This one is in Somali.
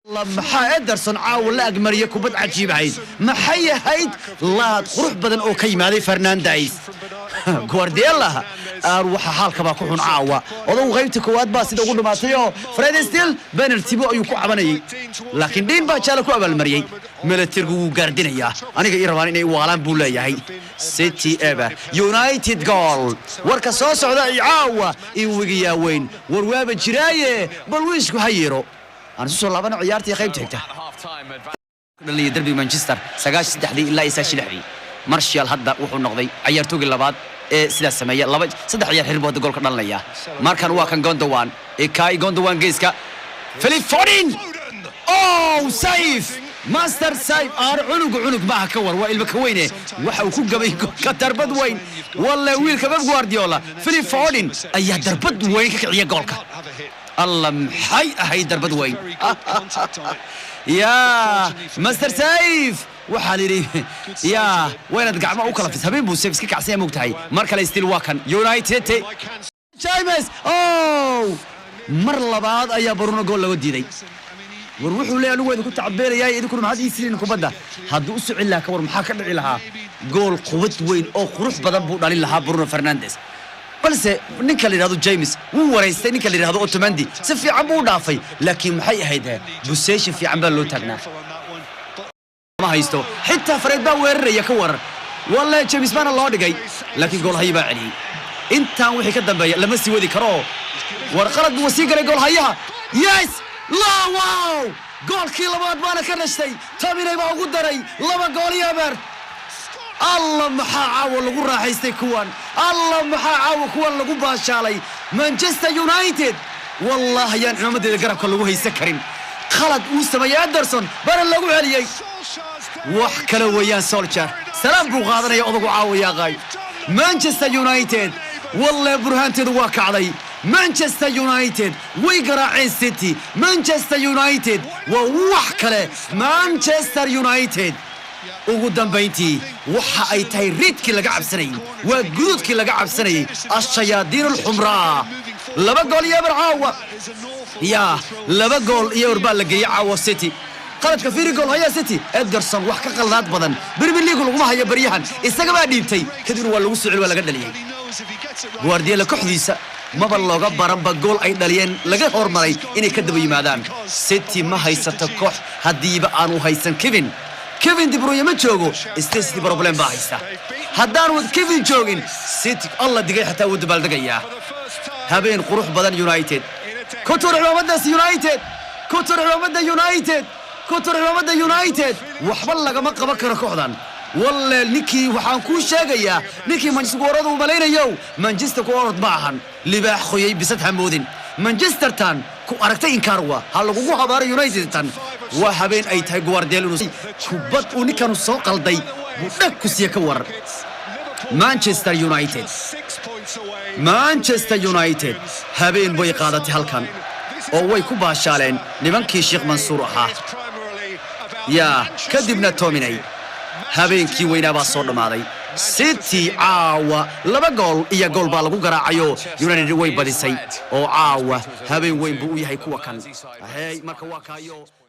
maxaa Ederson caawa la agmariyay kubad cajiib ahayd maxay ahayd laad qurux badan oo ka yimaaday Fernandes Guardiola waxa halka ba ku xun caawa odow qaybta koowaad baa sida ugu dhamaatay oo Fred still penalty buu ayuu ku cabanayay laakiin Dean baa jala ku abaalmariyay Militergu wuu gaardinaya aniga ii rabaan inay waalaan buu leeyahay City eba United goal warka soo socda caawa ii wigiya weyn warwaaba jiraaye bal wiisku hayiro أنا سوى لابنا عيارتي خيب تحته اللي يدرب مانشستر سجاش سدحدي إلا يساش لحدي مارشال هذا وحول نقضي عيارتوق اللي بعد سلا السمية لبج صدق عيار حربوا تقول كنا لنا إياه ماركان واكن جوندوان كاي جوندوان جيسكا فيليب فودين أوه سيف ماستر سيف عنق معها كور وائل بكوينه وحوكو قبي كتر بدوين والله ويل كباب غوارديولا فيليب فودين أيه دربد وين كعيا جولك الله محي هاي دربد وين يا ماستر سيف وحالي يا وين ادقع ما وكلا في سبين بو سيف كيك عسيه موقتاي ماركا ستيل واكن يونايتد جايمس اوه مر لبعض ايا برونو جول لو ديداي وروحوا لي انو ويد كنت عبيريا idinku maxaad iisiin kubada haduu u socon laha ka war maxaa ka dhici lahaa gool quwad weyn oo qurux badan buu dhalin lahaa Bruno Fernandes balse ninka la yiraahdo James wuu wareystay ninka la yiraahdo Otamendi si fiican buu dhaafay laakiin maxay ahayd possession fiican baa loo taagnaa ma haysto xitaa Fred baa weeraraya ka warar wallahi James bana loo dhigay laakiin gool hayba celiyay intaan wixii ka dambeeyay lama sii wadi karo war qalad buu sii galay gool hayaha yes la wow goolkii labaad baana ka dhashay Taminay baa ugu daray laba gool iyo bar الله محاعو لغو راحيستي كوان الله محاعو كوان لغو باشالي مانشستر يونايتد والله يا محمد إذا قرب كل لغو هيسكرين خلد وسما يا أندرسون بارا لغو عليي وحكلو ويان سولشار سلام بو غادر يا أضغو عاو يا غاي مانشستر يونايتد والله برهان تدواك علي مانشستر يونايتد ويقرع سيتي مانشستر يونايتد ووحكله مانشستر يونايتد ugu dambeyntii waxa ay tahay ridkii laga cabsanay waa guudkii laga cabsanay ashayaadiin xumraa laba gool iyo barcaawa ya laba gool iyo warbaa la geeyay caawa City qaladka fiiri gool haya City Ederson wax ka qalad badan Premier League lagu hayo bariyahan isaga baa dhiibtay kadib waa lagu soo waa laga dhaliyay Guardiola kooxdiisa maba looga baranba gool ay dhaliyeen laga hormaray inay ka daba yimaadaan City ma haysato koox hadiiba aanu haysan Kevin De Bruyne ma joogo City problem baa haysta haddaan wad Kevin joogin City Allah digay xataa wad baaldagaya habeen qurux badan United kotor United waxba laga ma qaban karo kooxdan wallahi ninkii waxaan ku sheegayaa ninkii Manchester waradu u malaynayo Manchester ku orod baahan libaax khoyay bisad hamoodin Manchester tan ku aragtay in karwa hal lagu habaaro United tan waa habeen ay tahay Guardiola kubad uu ninkan soo qalday budhag ku sii ka war Manchester United habeen way qaadatay halkan oo way ku baashaaleen nimankii Sheikh Mansour ahaa ya kadibna Tominay habeenkii weynaa baa soo dhamaaday City caawa laba gool iyo gool baa lagu garaacayo United way badisay oo caawa habeen weyn buu u yahay kuwa kan marka waa kaayo